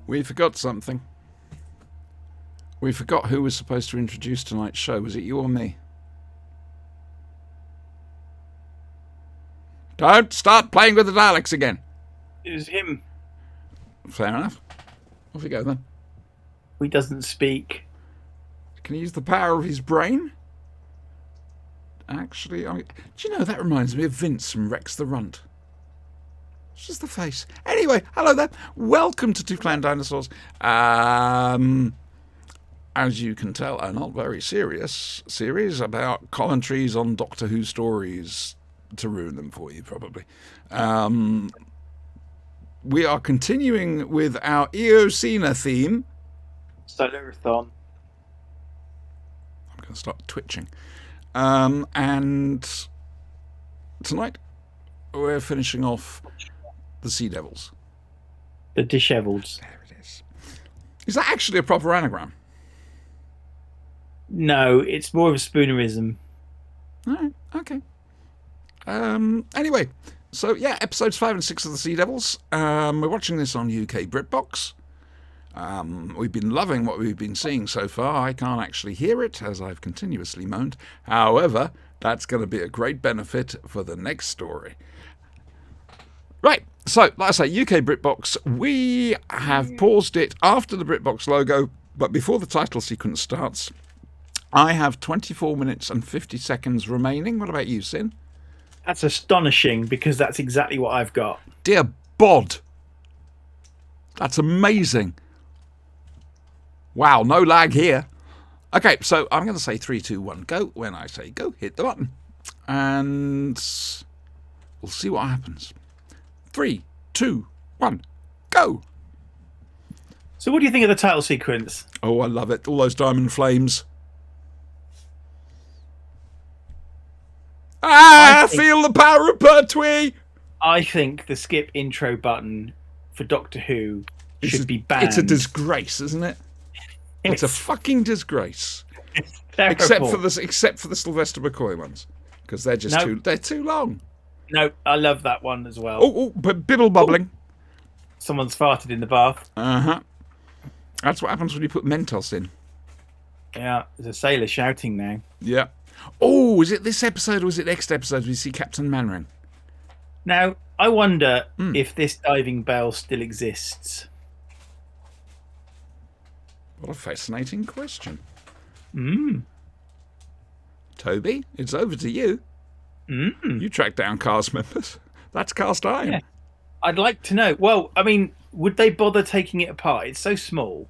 We forgot something. We forgot who was supposed to introduce tonight's show. Was it you or me? Don't start playing with the Daleks again. It was him. Fair enough. Off you go then. He doesn't speak. Can he use the power of his brain? Actually, do you know, that reminds me of Vince from Rex the Runt. It's just the face. Anyway, hello there. Welcome to Fan Dinosaurs. As you can tell, a not very serious series about commentaries on Doctor Who stories to ruin them for you, probably. We are continuing with our Eocena theme. Solarathon. I'm going to start twitching. And tonight we're finishing off the Sea Devils. The Disheveleds. There it is. Is that actually a proper anagram? No, it's more of a spoonerism. All right, okay. Anyway, so yeah, episodes 5 and 6 of the Sea Devils. We're watching this on UK BritBox. We've been loving what we've been seeing so far. I can't actually hear it, as I've continuously moaned. However, that's going to be a great benefit for the next story. Right, so, like I say, UK BritBox. We have paused it after the BritBox logo, but before the title sequence starts. I have 24 minutes and 50 seconds remaining. What about you, Sin? That's astonishing, because that's exactly what I've got. Dear bod. That's amazing. Wow, no lag here. Okay, so I'm going to say 3, 2, 1, go. When I say go, hit the button. And we'll see what happens. 3, 2, 1, go. So what do you think of the title sequence? Oh, I love it. All those diamond flames. Feel the power of Pertwee. I think the skip intro button for Doctor Who should be banned. It's a disgrace, isn't it? It's a fucking disgrace. It's terrible. Except for the Sylvester McCoy ones, because they're just too long. No, I love that one as well. Oh, but bibble bubbling. Someone's farted in the bath. That's what happens when you put Mentos in. Yeah, there's a sailor shouting now. Yeah. Oh, is it this episode or is it next episode we see Captain Mainwaring? Now, I wonder if this diving bell still exists. What a fascinating question. Mm. Toby, it's over to you. You track down cast members. That's cast iron. Yeah. I'd like to know. Well, I mean, would they bother taking it apart? It's so small.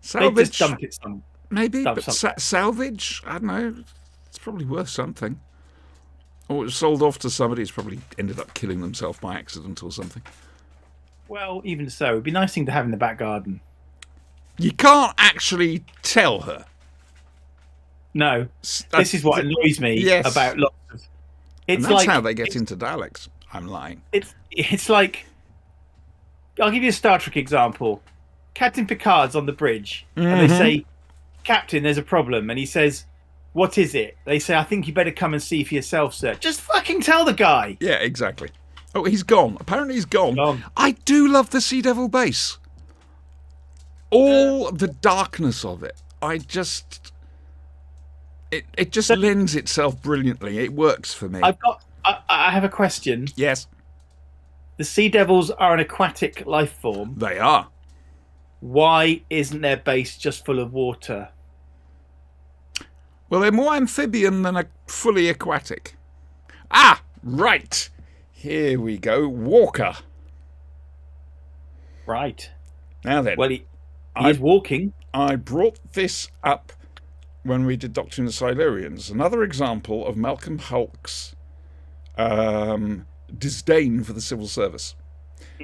Salvage. They just dump it some. Maybe, but salvage, I don't know, it's probably worth something. Or it was sold off to somebody who's probably ended up killing themselves by accident or something. Well, even so, it'd be a nice thing to have in the back garden. You can't actually tell her. No, this is what annoys me about lots of... It's that's like, how they get into Daleks. I'm lying. It's like... I'll give you a Star Trek example. Captain Picard's on the bridge, and they say, Captain, there's a problem. And he says, what is it? They say, I think you better come and see for yourself, sir. Just fucking tell the guy. Yeah, exactly. Oh, he's gone. Apparently he's gone. I do love the Sea Devil base. All the darkness of it. It just lends itself brilliantly. It works for me. I have a question. Yes. The Sea Devils are an aquatic life form. They are. Why isn't their base just full of water? Well, they're more amphibian than fully aquatic. Ah, right. Here we go. Walker. Right. Now then. Well, he is walking. I brought this up when we did Doctor and the Silurians. Another example of Malcolm Hulke's disdain for the civil service.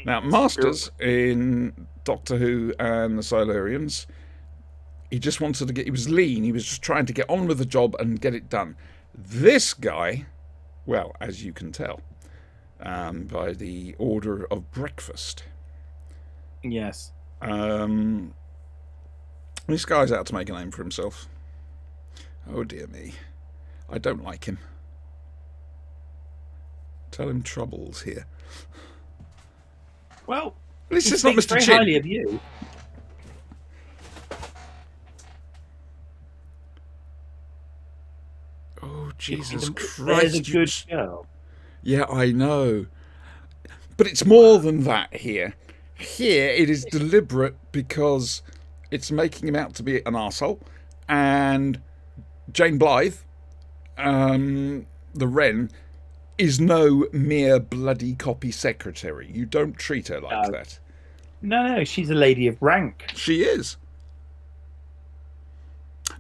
Now, Masters in Doctor Who and the Silurians, he just wanted to he was lean, he was just trying to get on with the job and get it done. This guy, well, as you can tell, by the order of breakfast. Yes. This guy's out to make a name for himself. Oh dear me. I don't like him. Tell him Trouble's here. Well, At least He it's not speaks Mr. very Chin. highly of you. Oh, Jesus There's a Christ. good girl. Yeah, I know. But it's more than that here. Here, it is deliberate because it's making him out to be an arsehole. And Jane Blythe, the Wren, is no mere bloody copy secretary. You don't treat her like No, that. no, she's a lady of rank. She is.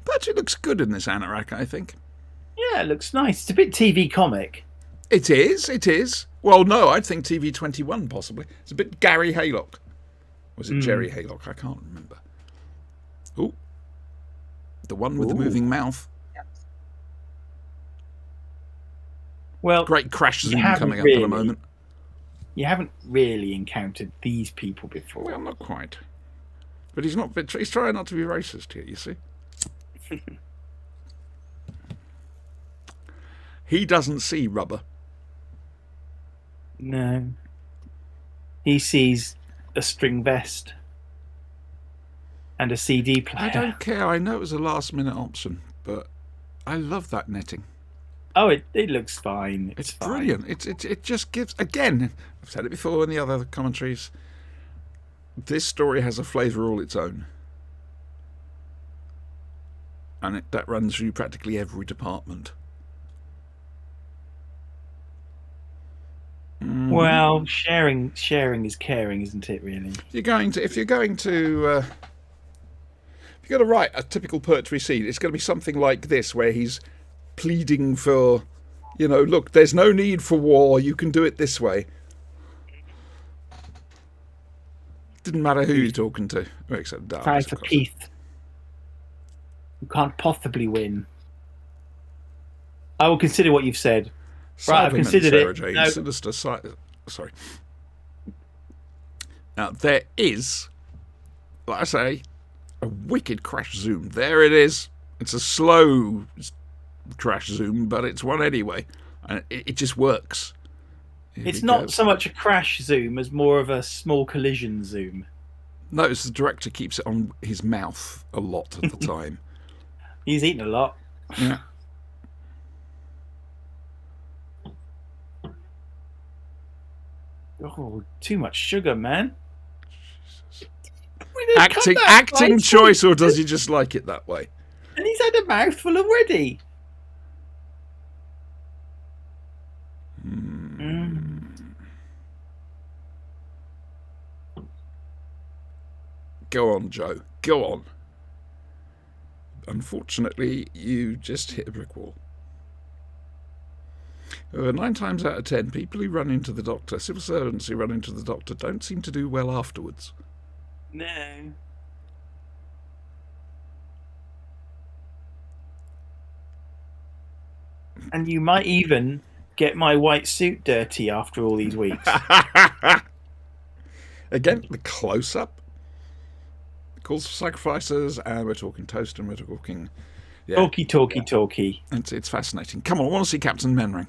But she looks good in this anorak, I think. Yeah, it looks nice. It's a bit TV comic. It is, it is. Well, no, I'd think TV21 possibly. It's a bit Gary Haylock. Was it Jerry Haylock? I can't remember. Oh, the one with the moving mouth. Well, Great crash zoom coming up really, in a moment. You haven't really encountered these people before. Well, not quite. But he's not. He's trying not to be racist here. You see. He doesn't see rubber. No. He sees a string vest and a CD player. I don't care. I know it was a last-minute option, but I love that netting. Oh, it looks fine. It's fine. brilliant. It just gives, again, I've said it before in the other commentaries, this story has a flavour all its own. And that runs through practically every department. Well, sharing is caring, isn't it? Really. If you're going to write a typical poetry scene, it's going to be something like this, where he's pleading for, look, there's no need for war. You can do it this way. Didn't matter who you're talking to, except Dark. Time for peace. You can't possibly win. I will consider what you've said. Right, I've considered Sarah it. Jane, No. Sinister sorry. Now, there is, like I say, a wicked crash zoom. There it is. It's a slow crash zoom, but it's one anyway. And it just works. It's not so much a crash zoom as more of a small collision zoom. Notice the director keeps it on his mouth a lot of the time. He's eaten a lot. Yeah. Oh, too much sugar, man. Acting choice, or does he just like it that way? And he's had a mouthful already. Go on, Joe. Go on. Unfortunately, you just hit a brick wall. 9 times out of 10, people who run into the doctor, civil servants who run into the doctor, don't seem to do well afterwards. No. And you might even get my white suit dirty after all these weeks. Again, the close-up. Calls for sacrifices, and we're talking toast, and we're talking... Yeah, Talky. it's fascinating. Come on, I want to see Captain Menring.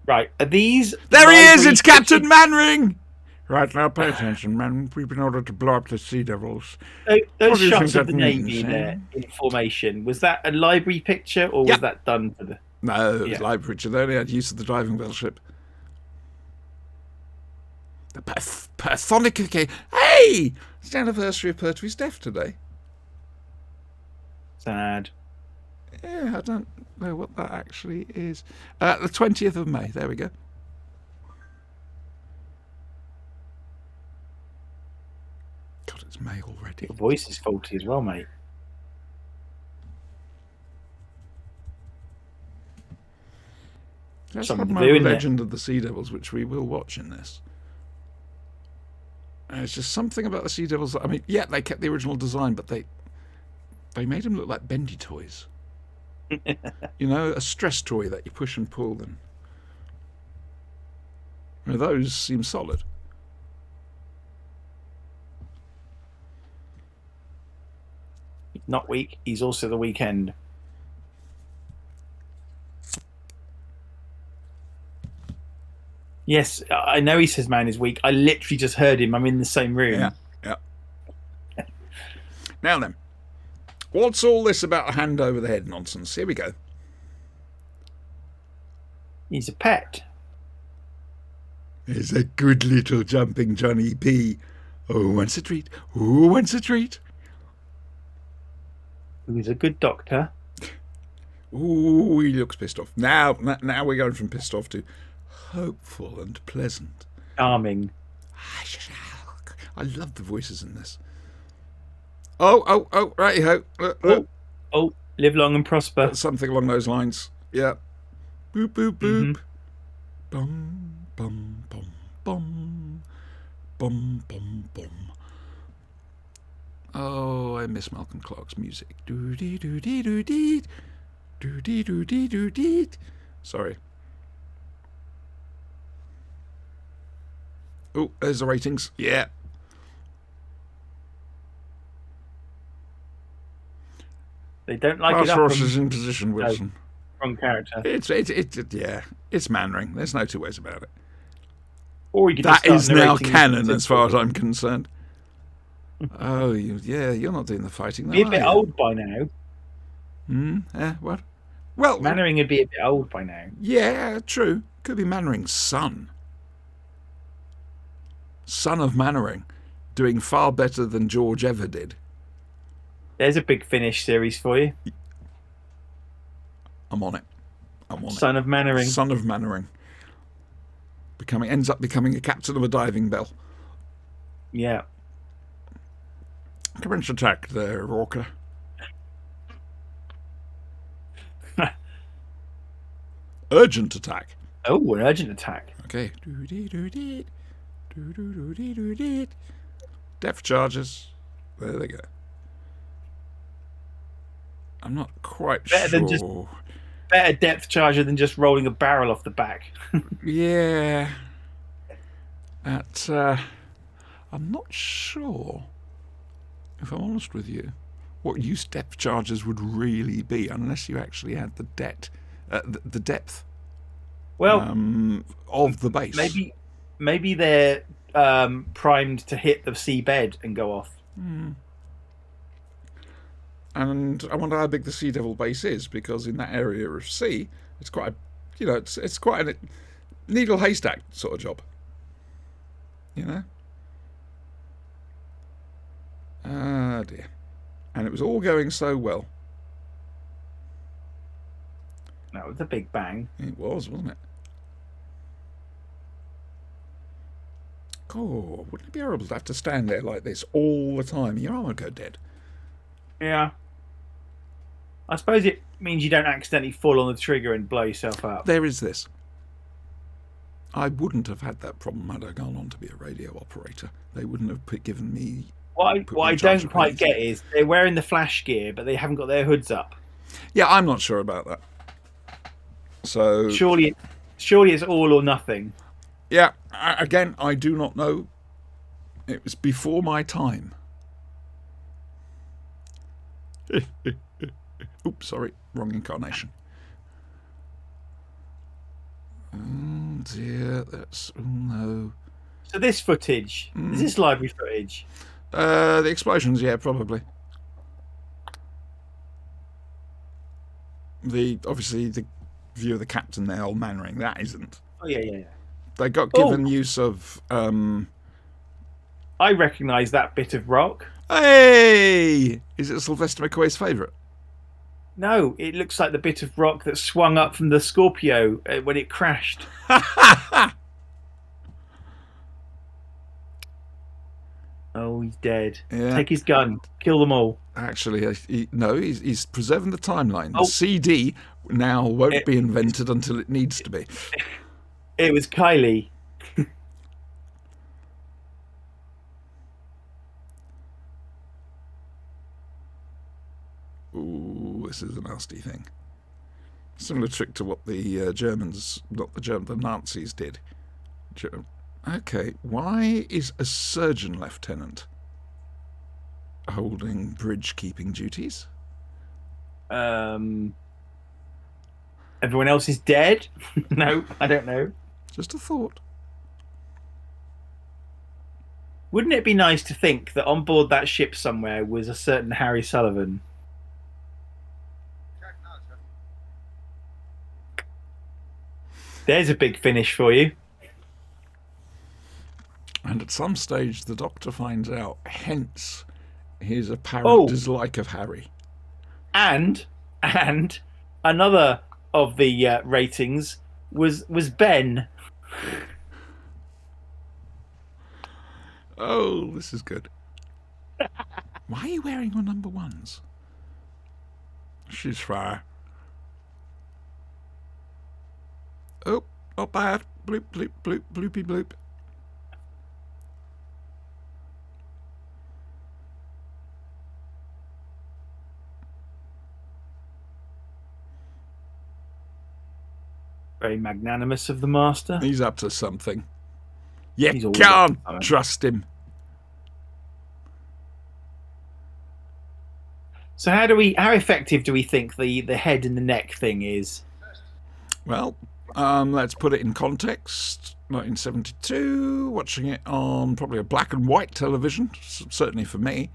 Right, are these... There he is! It's Captain Manring! Right, now pay attention, man. We've been ordered to blow up the Sea Devils. Those shots of the Navy there in formation, was that a library picture, or was that done for the... No, it was library picture. They only had use of the diving bell ship. The personification. Hey! It's the anniversary of Pertwee's death today. Sad. Yeah, I don't know what that actually is. The 20th of May. There we go. God, it's May already. Your voice is faulty as well, mate. That's Something not to my do, isn't it? Legend of the Sea Devils, which we will watch in this. It's just something about the Sea Devils. I mean, yeah, they kept the original design, but they made them look like bendy toys. A stress toy that you push and pull. And those seem solid. Not weak, he's also the weekend. Yes, I know he says man is weak. I literally just heard him. I'm in the same Yeah, room. yeah. Now then, what's all this about a hand over the head nonsense? Here we go. He's a pet. There's a good little jumping Johnny P. Oh, wants a treat. Oh, wants a treat. Who's a good doctor. Oh, he looks pissed off. Now we're going from pissed off to hopeful and pleasant. Charming. I love the voices in this. Oh, righty ho. Oh, live long and prosper. Something along those lines. Yeah. Boop, boop, boop. Mm-hmm. Bum, bum, bum, bum. Bum, bum, bum. Oh, I miss Malcolm Clark's music. Doo-dee, doo-dee, doo-dee. Doo-dee, doo-dee, doo-dee. Sorry. Oh, there's the ratings. Yeah. They don't like Pass it up. Ross is in position, Wilson. Wrong character. It's Mannering. There's no two ways about it. Or you could That just start is now narrating canon as far as I'm concerned. Oh, you're not doing the fighting. Be a Though, bit are you? old by now. What? Well, Mannering would be a bit old by now. yeah, true. Could be Mannering's son. Son of Mannering, doing far better than George ever did. There's a Big Finish series for you. I'm on it. Son of Mannering. Son of Mannering. Ends up becoming a captain of a diving bell. Yeah. Commence attack there, Walker. Urgent attack. Oh, an urgent attack. Okay. Depth charges. There they go. I'm not quite sure. Better depth charger than just rolling a barrel off the back. Yeah. I'm not sure, if I'm honest with you, what use depth charges would really be unless you actually had the depth. Well, of the base. Maybe they're primed to hit the seabed and go off. And I wonder how big the Sea Devil base is, because in that area of sea, it's quite it's quite a needle haystack sort of job. You know? Ah, dear. And it was all going so well. That was a big bang. It was, wasn't it? Oh, wouldn't it be horrible to have to stand there like this all the time? Your arm would go dead. Yeah. I suppose it means you don't accidentally fall on the trigger and blow yourself up. There is this. I wouldn't have had that problem had I gone on to be a radio operator. They wouldn't have given me... What I don't quite get is they're wearing the flash gear, but they haven't got their hoods up. Yeah, I'm not sure about that. So... Surely it's all or nothing. Yeah, again, I do not know. It was before my time. Oops, sorry, wrong incarnation. Oh dear, oh no. So this footage, is this library footage? The explosions, yeah, probably. Obviously the view of the captain there, old Mannering, that isn't. Oh yeah. They got given use of. I recognise that bit of rock. Hey, is it Sylvester McCoy's favourite? No, it looks like the bit of rock that swung up from the Scorpio when it crashed. Oh, he's dead. Yeah. Take his gun. Kill them all. Actually, he's preserving the timeline. The Oh. CD now won't be invented until it needs to be. It was Kylie. Ooh, this is a nasty thing. Similar trick to what the Germans, the Nazis did. Okay, why is a surgeon lieutenant holding bridge keeping duties? Everyone else is dead? No, I don't know. Just a thought. Wouldn't it be nice to think that on board that ship somewhere was a certain Harry Sullivan? There's a big finish for you. And at some stage, the Doctor finds out, hence his apparent Oh, dislike of Harry. and another of the ratings was Ben. Oh, this is good. Why are you wearing your number ones? She's fair. Oh, not bad. Bloop, bloop, bloop, bloopy, bloop. Very magnanimous of the master. He's up to something. You He's always can't up to something. trust him. So how effective do we think the head and the neck thing is? Well, let's put it in context. 1972, watching it on probably a black and white television, certainly for me.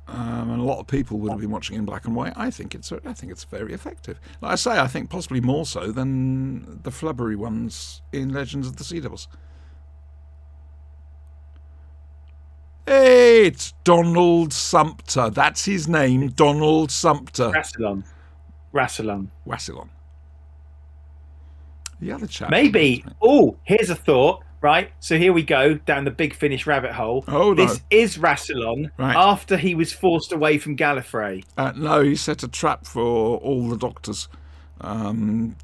And a lot of people would have been watching in black and white. I think it's very effective. Like I say, I think possibly more so than the flubbery ones in Legends of the Sea Devils. Hey, it's Donald Sumpter. That's his name, Donald Sumpter. Rassilon. Wassilon. The other chap. Maybe. Oh, here's a thought. Right, so here we go down the big finish rabbit hole. Oh, no. This is Rassilon Right. after he was forced away from Gallifrey. No, he set a trap for all the doctors.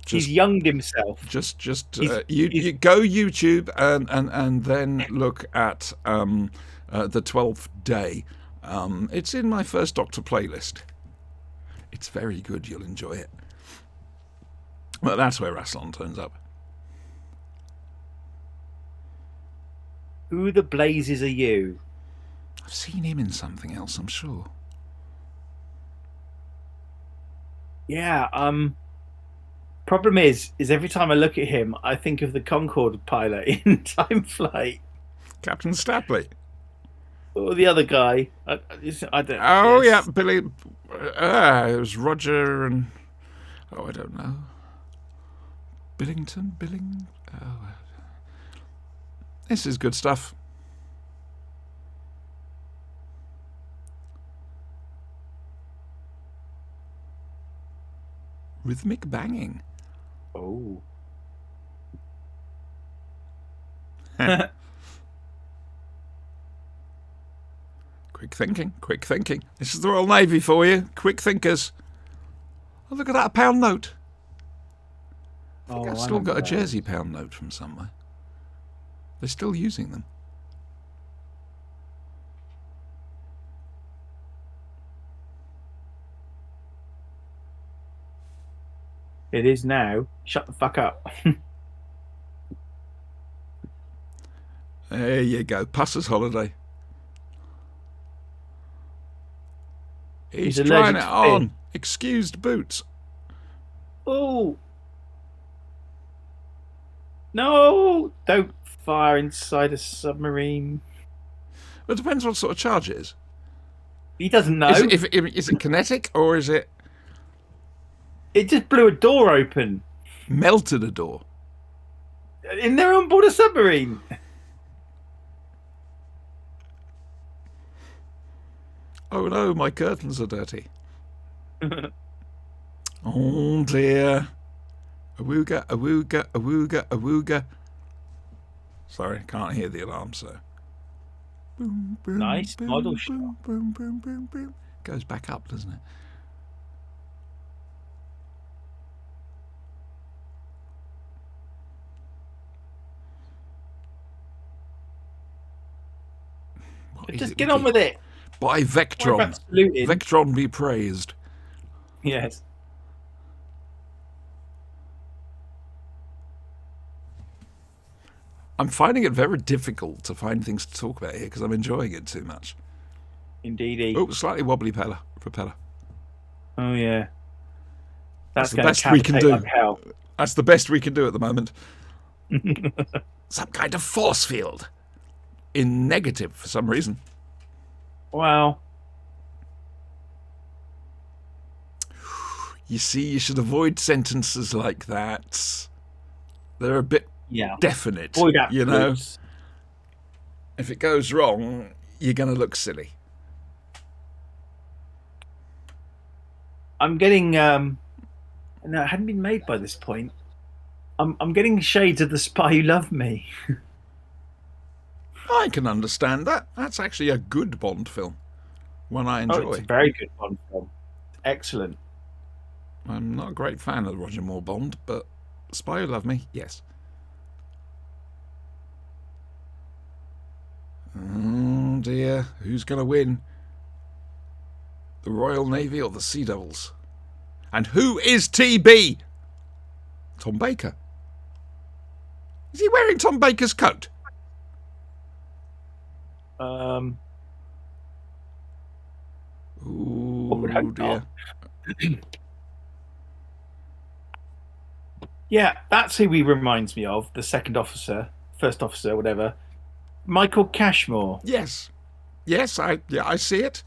He's younged himself. You go YouTube and then look at the 12th day. It's in my First Doctor playlist. It's very good. You'll enjoy it. But that's where Rassilon turns up. Who the blazes are you? I've seen him in something else, I'm sure. Yeah, problem is every time I look at him, I think of the Concorde pilot in Time Flight. Captain Stapley. Or the other guy. I don't. Oh, yes. yeah, Billy. It was Roger and... Oh, I don't know. Billing... Oh, this is good stuff. Rhythmic banging. Oh. Quick thinking. This is the Royal Navy for you. Quick thinkers. Oh, look at that, a pound note. I think I've still got a Jersey pound note from somewhere. They're still using them. It is now. Shut the fuck up. There you go. Pusser's holiday. He's trying it on. Excused boots. Oh. No! Don't fire inside a submarine. Well, it depends what sort of charge it is. He doesn't know. Is it kinetic or is it... It just blew a door open. Melted a door? In there on board a submarine. Oh no, my curtains are dirty. Oh dear. Awooga, awooga, awooga, awooga. Sorry, can't hear the alarm, so. Boom, boom, Nice boom, model boom, shot. boom, boom, boom, boom. Goes back up, doesn't it? Just get on with it. By Vectron. Vectron be praised. Yes. I'm finding it very difficult to find things to talk about here because I'm enjoying it too much. Indeedy. Oh, slightly wobbly propeller. Oh yeah. That's the best we can do. Like hell. That's the best we can do at the moment. Some kind of force field. in negative for some reason. Well, You see, you should avoid sentences like that. They're a bit yeah. definite, Void you know. absolutes. If it goes wrong, you're going to look silly. I'm getting no, it hadn't been made by this point. I'm getting shades of The Spy Who Loved Me. I can understand that. That's actually a good Bond film. One I Oh, it's enjoy. a very good Bond film. Excellent. I'm not a great fan of Roger Moore Bond, but Spy Who Loved Me, yes. Oh dear, who's going to win? The Royal Navy or the Sea Devils? And who is TB? Tom Baker. Is he wearing Tom Baker's coat? Um, Oh dear. Yeah, that's who he reminds me of. The second officer, first officer, whatever. Michael Cashmore. Yes. Yes, I see it.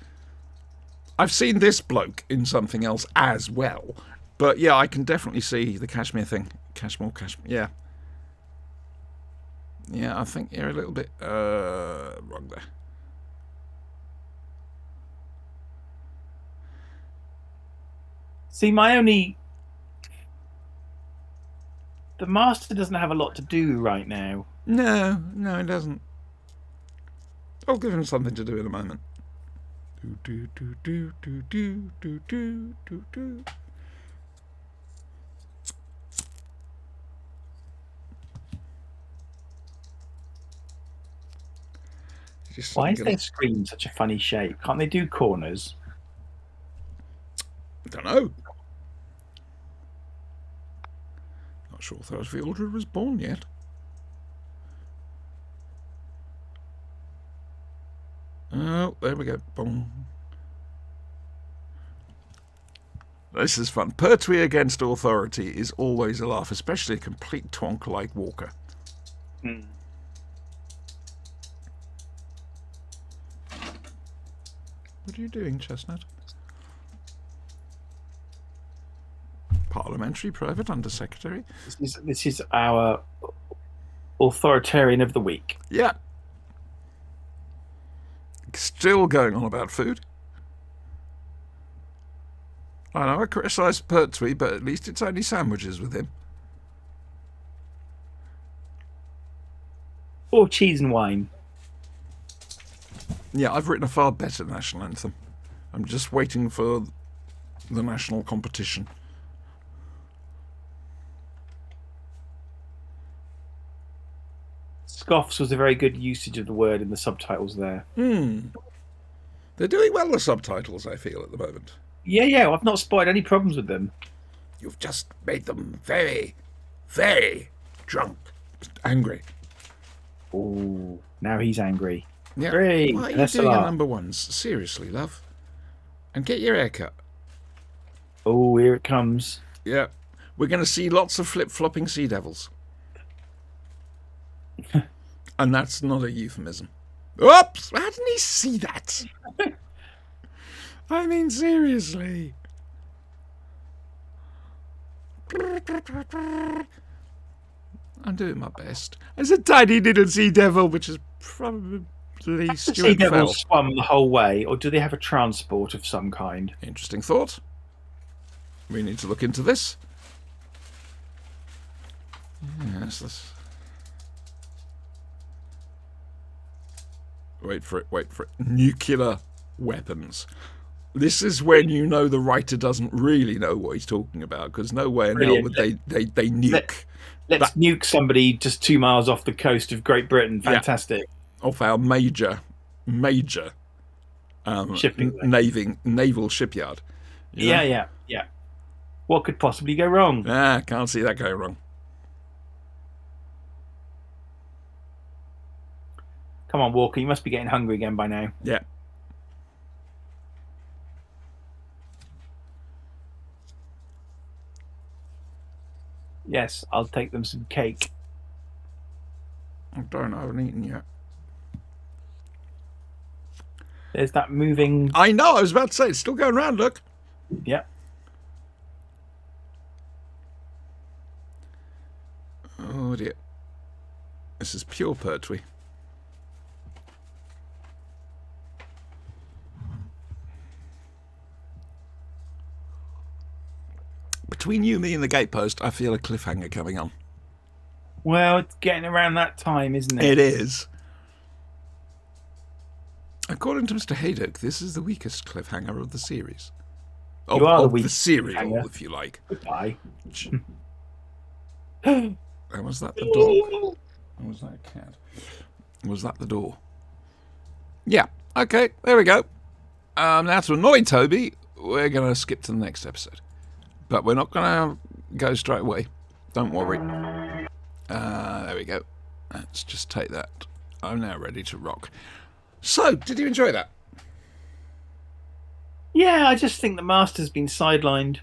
I've seen this bloke in something else as well. But yeah, I can definitely see the Kashmir thing. Cashmore, yeah. Yeah, I think you're a little bit wrong there. See, the Master doesn't have a lot to do right now. No, it doesn't. I'll give him something to do in a moment. Do do do do do do do do do. Why is their screen such a funny shape? Can't they do corners? I don't know. Not sure Thursday Aldred was born yet. Oh, there we go. Boom. This is fun. Pertwee against authority is always a laugh, especially a complete twonk like Walker. Hmm. What are you doing, Chestnut? Parliamentary Private Undersecretary. This is our authoritarian of the week. Yeah. Still going on about food. I know I criticised Pertwee, but at least it's only sandwiches with him. Or cheese and wine. Yeah, I've written a far better national anthem. I'm just waiting for the national competition. Scoffs was a very good usage of the word in the subtitles there. They're doing well, the subtitles, I feel, at the moment. Yeah, I've not spotted any problems with them. You've just made them very, very drunk. Angry. Oh, now he's angry. Yeah. Great. Why are you doing your number ones? Seriously, love. And get your hair cut. Oh, here it comes. Yeah. We're going to see lots of flip-flopping sea devils. And that's not a euphemism. Oops! How didn't he see that? I mean, seriously. I'm doing my best. As a tiny little sea devil, which is probably Sea Stuart Fell. devils swum the whole way, or do they have a transport of some kind? Interesting thought. We need to look into this. Yes, this. Wait for it. Nuclear weapons. This is when you know the writer doesn't really know what he's talking about, because nowhere in hell would they nuke. Let's nuke somebody just 2 miles off the coast of Great Britain. Fantastic. Yeah. Off our major shipping naval shipyard. Yeah. What could possibly go wrong? Can't see that going wrong. Come on, Walker. You must be getting hungry again by now. Yeah. Yes, I'll take them some cake. I haven't eaten yet. There's that moving. I know. I was about to say it's still going round. Look. Yeah. Oh dear. This is pure poetry. Between you, me, and the gatepost, I feel a cliffhanger coming on. Well, it's getting around that time, isn't it? It is. According to Mr. Haydock, this is the weakest cliffhanger of the series. You are the the weakest serial, cliffhanger. if you like. Goodbye. And was that the dog? Or was that a cat? Was that the door? Yeah. Okay, there we go. Now to annoy Toby, we're going to skip to the next episode. But we're not going to go straight away. Don't worry. There we go. Let's just take that. I'm now ready to rock. So, did you enjoy that? Yeah, I just think the Master's been sidelined.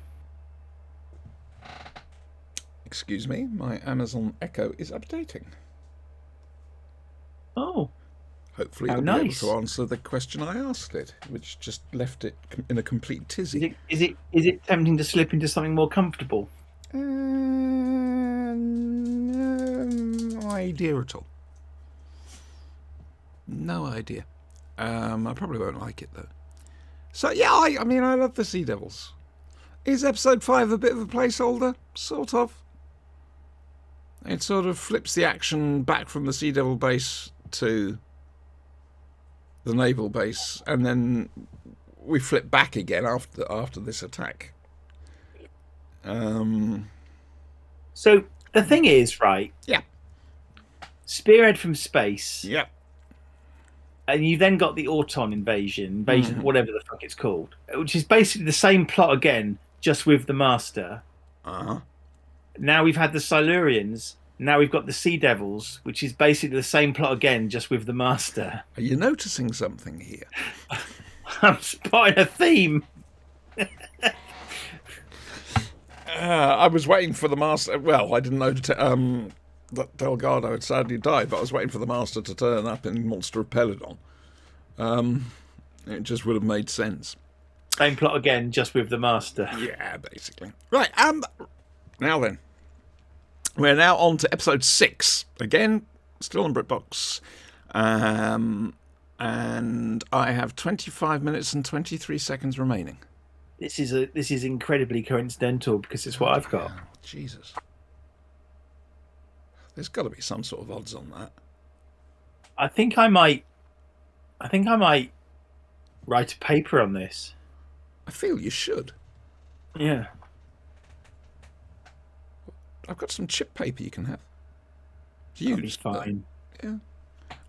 Excuse me, my Amazon Echo is updating. Oh. Hopefully, How it'll be nice. able to answer the question I asked it, which just left it in a complete tizzy. Is it tempting to slip into something more comfortable? No idea at all. No idea. I probably won't like it though. So yeah, I mean, I love the Sea Devils. Is episode 5 a bit of a placeholder? Sort of. It sort of flips the action back from the Sea Devil base to the naval base, and then we flip back again after this attack. So the thing is, right? Yeah. Spearhead from space. Yeah. And you then got the Auton invasion, whatever the fuck it's called, which is basically the same plot again, just with the Master. Uh-huh. Now we've had the Silurians. Now we've got the Sea Devils, which is basically the same plot again, just with the Master. Are you noticing something here? I'm spotting a theme. I was waiting for the Master. Well, I didn't know that Delgado had sadly died, but I was waiting for the Master to turn up in Monster of Peladon. It just would have made sense. Same plot again, just with the Master. Yeah, basically. Right, now then. We're now on to episode 6. Again, still on BritBox. And I have 25 minutes and 23 seconds remaining. This is incredibly coincidental because it's what I've got. Oh, Jesus. There's got to be some sort of odds on that. I think I might write a paper on this. I feel you should. Yeah. I've got some chip paper you can have. That'll be fine. Yeah.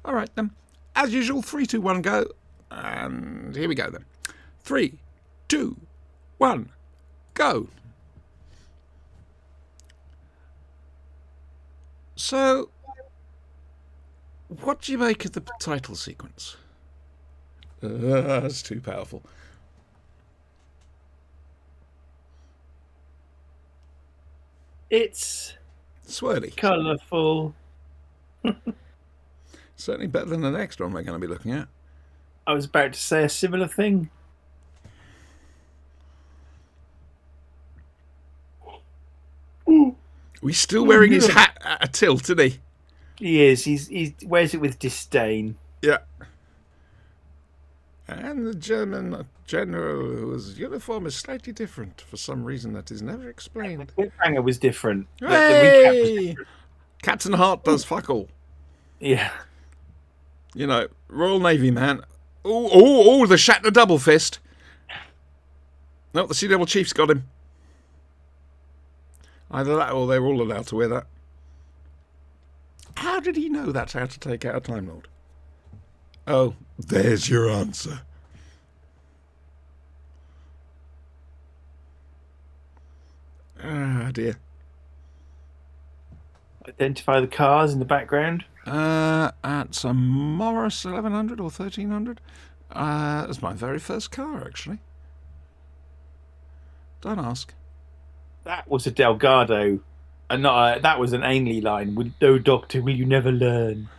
All right, then. As usual, 3, 2, 1, go. And here we go, then. 3, 2, 1, go. So, what do you make of the title sequence? That's too powerful. It's Swirly. colourful. Certainly better than the next one we're going to be looking at. I was about to say a similar thing. He's still wearing his hat at a tilt, isn't he? He is. He wears it with disdain. Yeah. And the German general whose uniform is slightly different for some reason that is never explained. The cliffhanger was different. The recap was Hey! different. Captain Hart does fuck all. Yeah. You know, Royal Navy man. Oh, the Shatner double fist. No, the Sea Devil Chief's got him. Either that or they're all allowed to wear that. How did he know that's how to take out a Time Lord? Oh, there's your answer. Ah, dear. Identify the cars in the background. It's a Morris 1100 or 1300. That's my very first car, actually. Don't ask. That was a Delgado, and not that was an Ainley line. No, Doctor, will you never learn?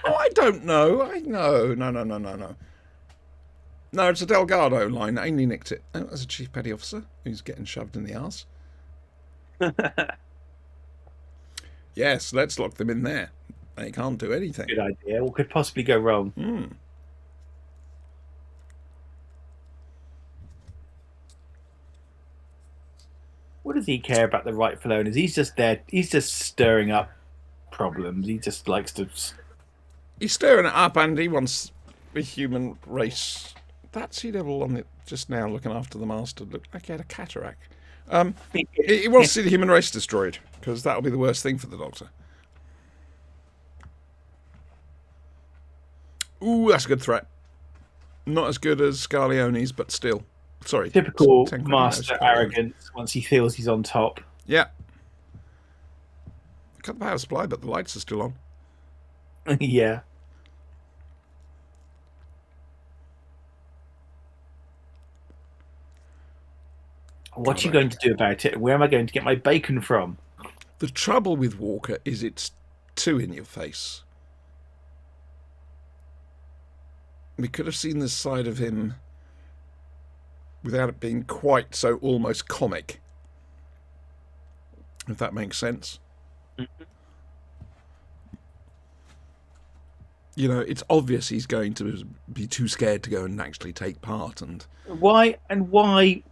Oh, I don't know. I know. No. No, it's a Delgado line. Ainley nicked it. Oh, that's a chief petty officer who's getting shoved in the arse. Yes, let's lock them in there. They can't do anything. Good idea. What could possibly go wrong? What does he care about the rightful owners? He's just there. He's just stirring up problems. He just likes to. He's stirring it up, and he wants the human race. That Sea Devil on it just now looking after the master looked like he had a cataract. He wants to see the human race destroyed, because that'll be the worst thing for the Doctor. Ooh, that's a good threat. Not as good as Scarleone's, but still. Sorry. Typical master arrogance once he feels he's on top. Yeah. Cut the power supply, but the lights are still on. Yeah. What are you going to do about it? Where am I going to get my bacon from? The trouble with Walker is it's too in your face. We could have seen this side of him without it being quite so almost comic. If that makes sense. Mm-hmm. You know, it's obvious he's going to be too scared to go and actually take part. And why aren't they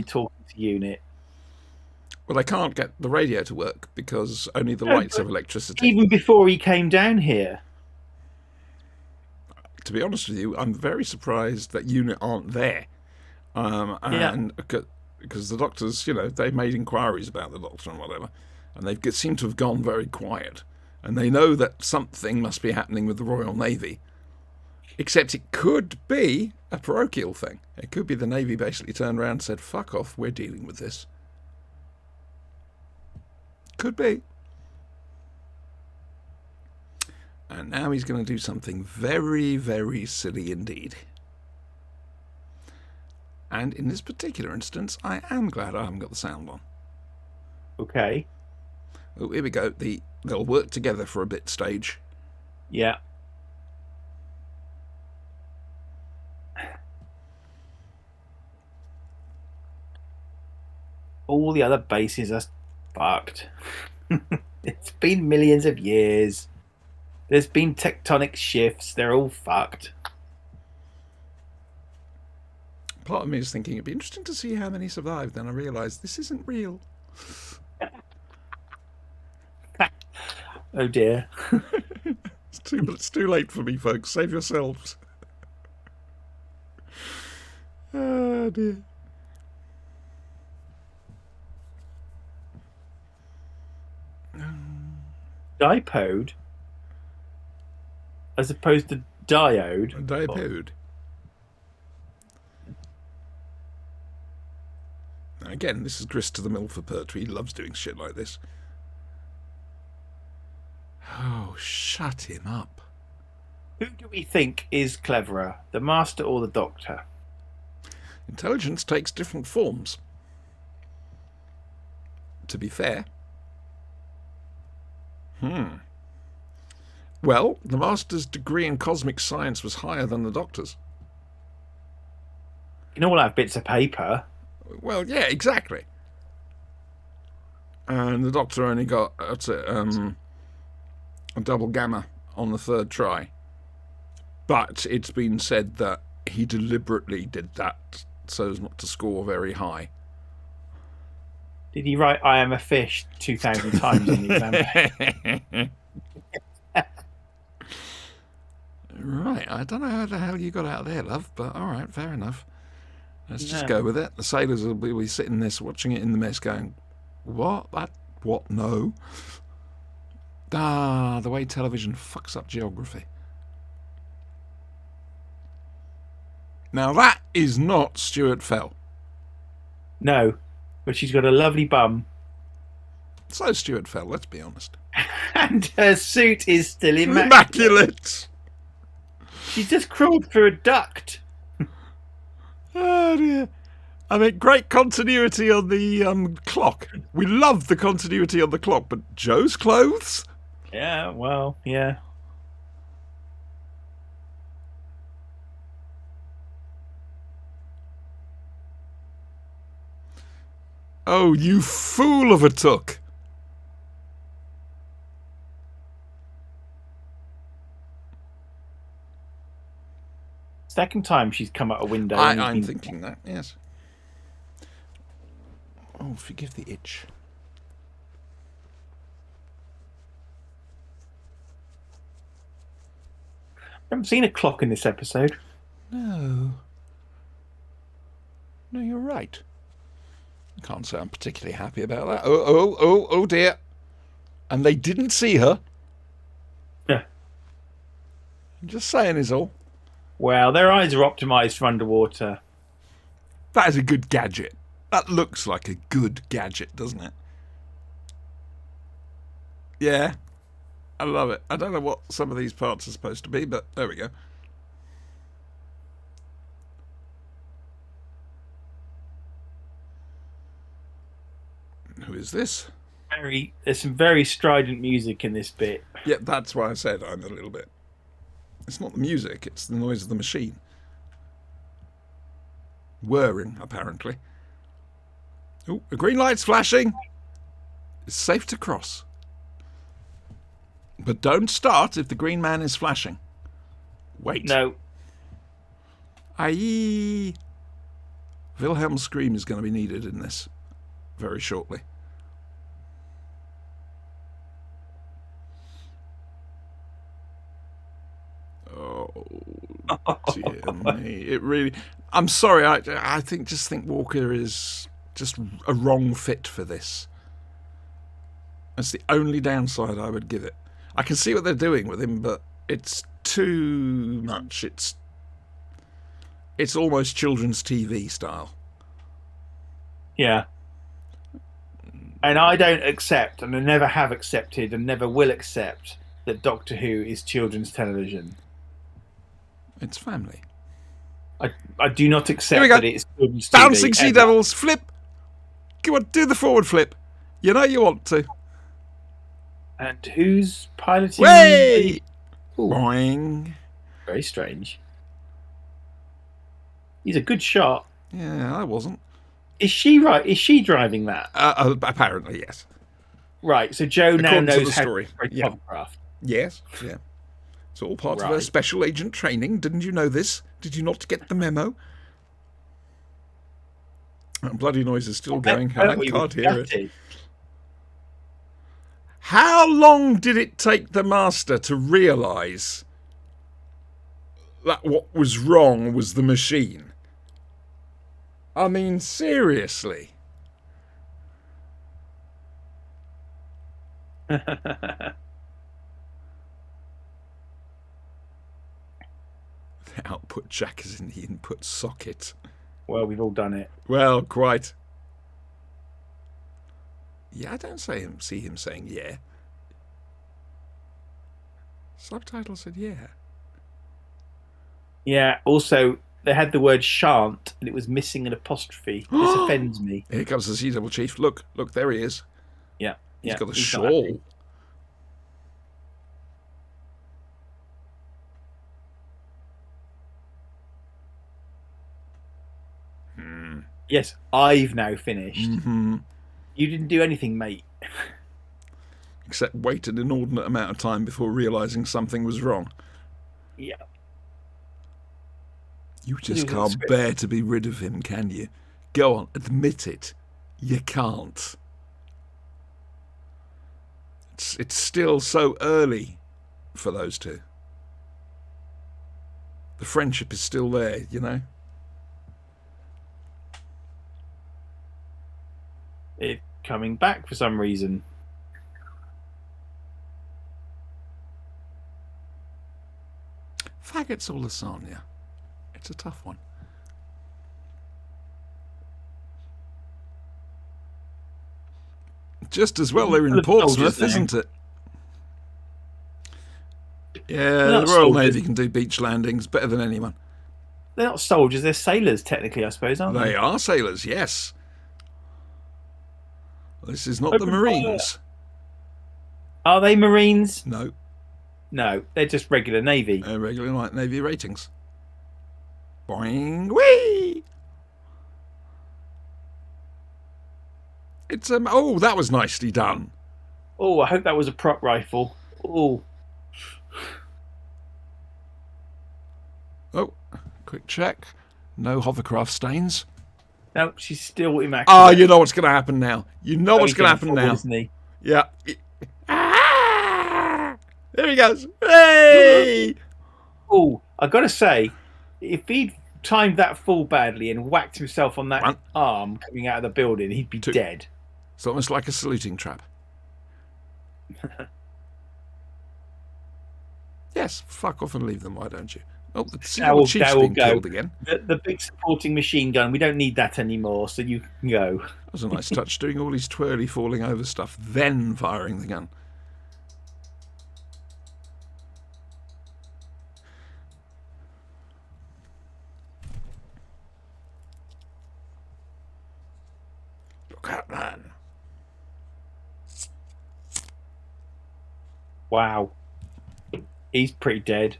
talking to Unit? well, they can't get the radio to work because only the lights have electricity. Even before he came down here. To be honest with you, I'm very surprised that Unit aren't there. Because the Doctors, you know, they've made inquiries about the Doctor and whatever, and they seem to have gone very quiet. And they know that something must be happening with the Royal Navy. Except it could be a parochial thing. It could be the Navy basically turned around and said, fuck off, we're dealing with this. Could be. And now he's going to do something very, very silly indeed. And in this particular instance, I am glad I haven't got the sound on. Okay. Oh, here we go. They'll work together for a bit stage. Yeah. All the other bases are fucked. It's been millions of years. There's been tectonic shifts. They're all fucked. Part of me is thinking it'd be interesting to see how many survive. Then I realised this isn't real. Oh dear. It's too late for me, folks. Save yourselves. Oh dear. Dipode? As opposed to diode? Diode. Again, this is grist to the mill for Pertwee. He loves doing shit like this. Oh, shut him up. Who do we think is cleverer, the Master or the Doctor? Intelligence takes different forms. To be fair. Well, the Master's degree in cosmic science was higher than the Doctor's. You can all have bits of paper. Well, yeah, exactly. And the Doctor only got a double gamma on the third try. But it's been said that he deliberately did that so as not to score very high. Did he write I am a fish 2,000 times in the exam? Right, I don't know how the hell you got out of there, love, but alright, fair enough. Let's just go with it. The sailors will be sitting there watching it in the mess going, what? What? No. The way television fucks up geography. Now that is not Stuart Fell. No, but she's got a lovely bum. So Stuart Fell, let's be honest. And her suit is still immaculate. Immaculate! She's just crawled through a duct. Oh dear. I mean, great continuity on the clock. We love the continuity on the clock, but Joe's clothes? Yeah, well, yeah. Oh, you fool of a took. Second time she's come out a window. I'm thinking that, yes. Oh, forgive the itch. I haven't seen a clock in this episode. No. No, you're right. I can't say I'm particularly happy about that. Oh dear. And they didn't see her. Yeah. I'm just saying is all. Well, their eyes are optimised for underwater. That is a good gadget. That looks like a good gadget, doesn't it? Yeah. I love it. I don't know what some of these parts are supposed to be, but there we go. Who is this? There's some very strident music in this bit. Yeah, that's why I said I'm a little bit. It's not the music, it's the noise of the machine. Whirring, apparently. Oh, the green light's flashing. It's safe to cross. But don't start if the green man is flashing. Wait. No. Aye. Wilhelm's scream is going to be needed in this very shortly. Oh, dear me. It really... I'm sorry, I think Walker is just a wrong fit for this. That's the only downside I would give it. I can see what they're doing with him, but it's too much. It's almost children's TV style. Yeah. And I don't accept, and I never have accepted, and never will accept, that Doctor Who is children's television. It's family. I do not accept that it's children's TV. Bouncing Sea Devils, flip! Come on, do the forward flip. You know you want to. And who's piloting? Way! Boing. Very strange. He's a good shot. Yeah, I wasn't. Is she right? Is she driving that? Apparently, yes. Right, so Joe now knows how to operate hovercraft. Yes, yeah. It's all part of her special agent training. Didn't you know this? Did you not get the memo? That bloody noise is still going. I can't hear it. How long did it take the master to realise that what was wrong was the machine? I mean, seriously. The output jack is in the input socket. Well, we've all done it. Well, quite. Yeah, I don't see him saying yeah. Subtitle said yeah. Yeah, also, they had the word shan't, and it was missing an apostrophe. This offends me. Here comes the Sea Devil Chief. Look, there he is. Yeah. He's got a shawl. Yes, I've now finished. Mm-hmm. You didn't do anything, mate. Except wait an inordinate amount of time before realising something was wrong. Yeah. You just can't bear to be rid of him, can you? Go on, admit it. You can't. It's still so early for those two. The friendship is still there, you know? It's coming back for some reason. Faggots or lasagna? It's a tough one. Just as well they're in Portsmouth, isn't it? Yeah, the Royal Navy can do beach landings better than anyone. They're not soldiers, they're sailors, technically, I suppose, aren't they? They are sailors, yes. This is not the Marines. Are they Marines? No. No, they're just regular Navy. Regular Navy ratings. Boing, wee! It's oh, that was nicely done. Oh, I hope that was a prop rifle. Oh, Oh, quick check. No hovercraft stains. no, she's still immaculate. Ah, you know what's going to happen now. You know what's He's going to gonna happen fall, now. isn't he? Yeah. Ah! There he goes. Hey! Oh, I gotta say, if he'd timed that fall badly and whacked himself on that 1, arm coming out of the building, he'd be 2. dead. It's almost like a saluting trap. Yes, fuck off and leave them, why don't you? Oh, the chief's been killed again. The big supporting machine gun, we don't need that anymore, so you can go. That was a nice touch, doing all his twirly falling over stuff, then firing the gun. Look out, man. Wow. He's pretty dead.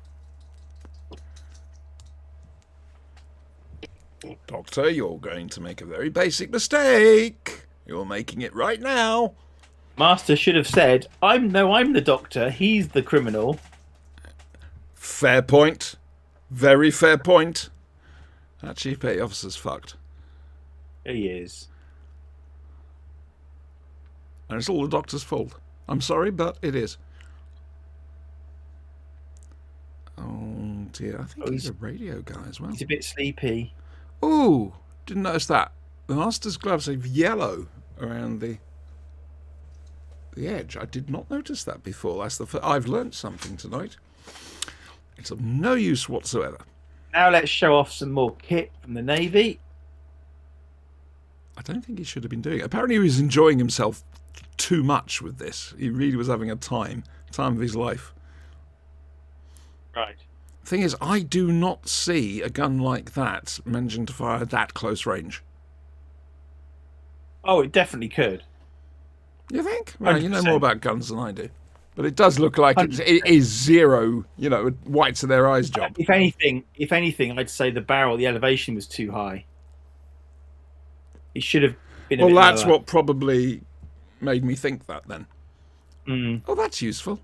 Doctor, you're going to make a very basic mistake. You're making it right now. Master should have said, I'm the doctor, he's the criminal. Fair point. Very fair point. That chief petty officer's fucked. He is. And it's all the doctor's fault. I'm sorry, but it is. Oh dear, I think he's a radio guy as well. He's a bit sleepy. Ooh, didn't notice that. The master's gloves have yellow around the edge. I did not notice that before. That's the I've learnt something tonight. It's of no use whatsoever. Now let's show off some more kit from the Navy. I don't think he should have been doing it. Apparently he was enjoying himself too much with this. He really was having a time of his life. Right. Thing is, I do not see a gun like that managing to fire that close range. Oh, it definitely could. You think? Well, you know 100%. more about guns than I do. But it does look like it is zero, whites of their eyes job. If anything, I'd say the barrel, the elevation was too high. It should have been. Well, that's what probably made me think that then. Mm. Oh, that's useful.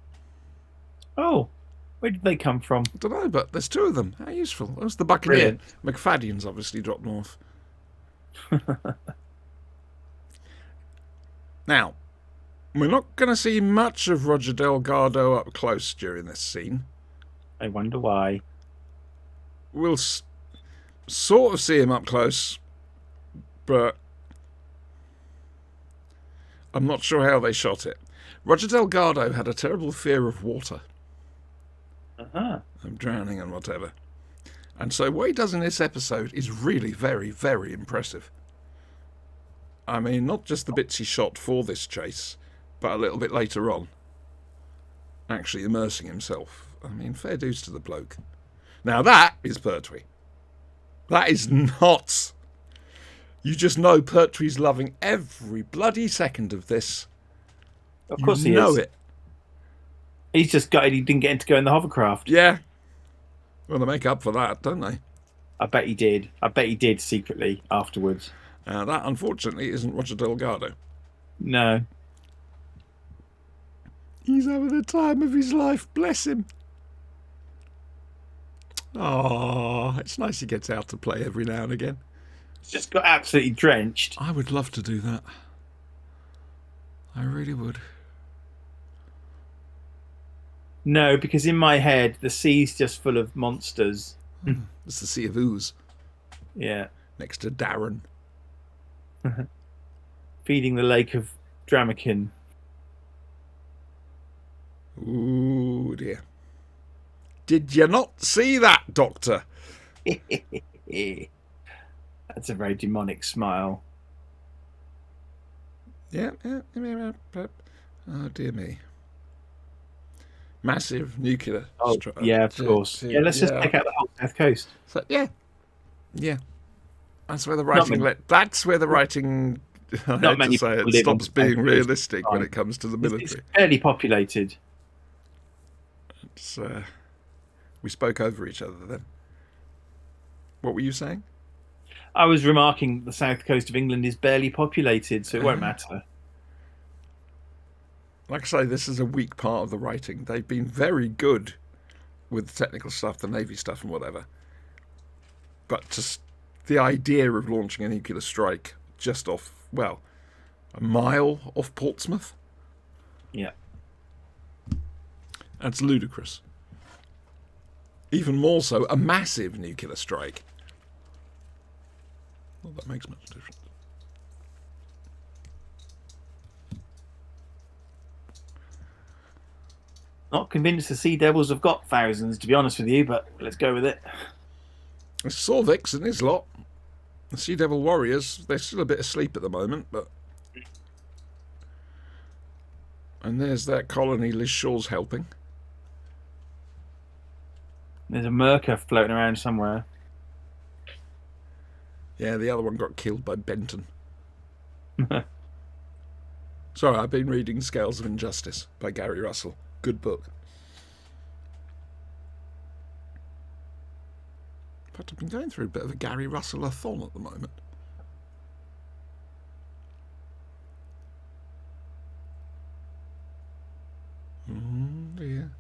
Oh, where did they come from? I don't know, but there's 2 of them. How useful. That was the Buccaneer. Brilliant. McFadden's obviously dropped them off. Now, we're not going to see much of Roger Delgado up close during this scene. I wonder why. We'll sort of see him up close, but I'm not sure how they shot it. Roger Delgado had a terrible fear of water. Uh-huh. Of drowning and whatever. And so what he does in this episode is really very, very impressive. I mean, not just the bits he shot for this chase, but a little bit later on. Actually immersing himself. I mean, fair dues to the bloke. Now that is Pertwee. That is not... You just know Pertwee's loving every bloody second of this. Of course he is. You know is. it. He's just gutted he didn't get to go in the hovercraft. Yeah. Well, they make up for that, don't they? I bet he did. I bet he did secretly afterwards. That, unfortunately, isn't Roger Delgado. No. He's having the time of his life, bless him. Oh, it's nice he gets out to play every now and again. He's just got absolutely drenched. I would love to do that. I really would. No, because in my head, the sea's just full of monsters. It's the Sea of Ooze Yeah. next to Darren. Feeding the lake of Dramakin. Ooh, dear. Did you not see that, Doctor? That's a very demonic smile. Yeah. Oh, dear me. Massive nuclear strike. Yeah, of course. Yeah, let's just take out the whole South Coast. So, yeah. That's where the writing. That's where the writing. Not many say people it live stops on the being South Coast. realistic when it comes to the military. It's fairly populated. We spoke over each other then. What were you saying? I was remarking the south coast of England is barely populated, so it won't matter. Like I say, this is a weak part of the writing. They've been very good with the technical stuff, the Navy stuff, and whatever. But just the idea of launching a nuclear strike just off, well, a mile off Portsmouth, Yeah. that's ludicrous. Even more so, a massive nuclear strike. Well, that makes much difference. Not convinced the Sea Devils have got thousands, to be honest with you, but let's go with it. It's Sorvix and his lot. The Sea Devil Warriors, they're still a bit asleep at the moment, but... And there's that colony Liz Shaw's helping. There's a Merker floating around somewhere. Yeah, the other one got killed by Benton. Sorry, I've been reading Scales of Injustice by Gary Russell. Good book. In fact, I've been going through a bit of a Gary Russell-a-thon at the moment. Dear.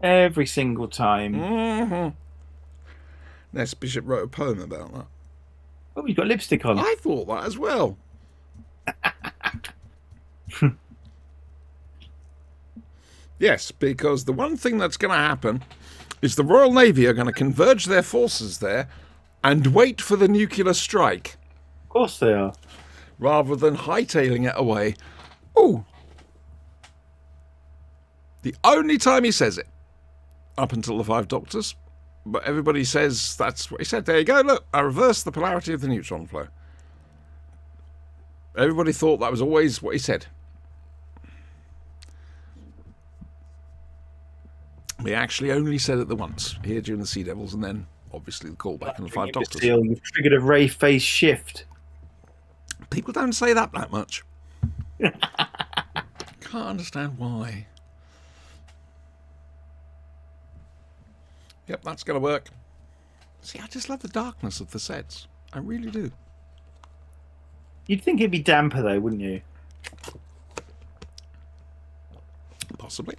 Every single time. Mm-hmm. Ness Bishop wrote a poem about that. Oh, you've got lipstick on. I thought that as well. Yes, because the one thing that's going to happen is the Royal Navy are going to converge their forces there and wait for the nuclear strike. Of course they are. Rather than hightailing it away. Oh! The only time he says it, up until the Five Doctors, but everybody says that's what he said. There you go, look, I reversed the polarity of the neutron flow. Everybody thought that was always what he said. He actually only said it the once, here during the Sea Devils, and then, obviously, the callback in the Five Doctors. You've triggered a ray phase shift. People don't say that much. Can't understand why. Yep, that's going to work. See, I just love the darkness of the sets. I really do. You'd think it'd be damper, though, wouldn't you? Possibly.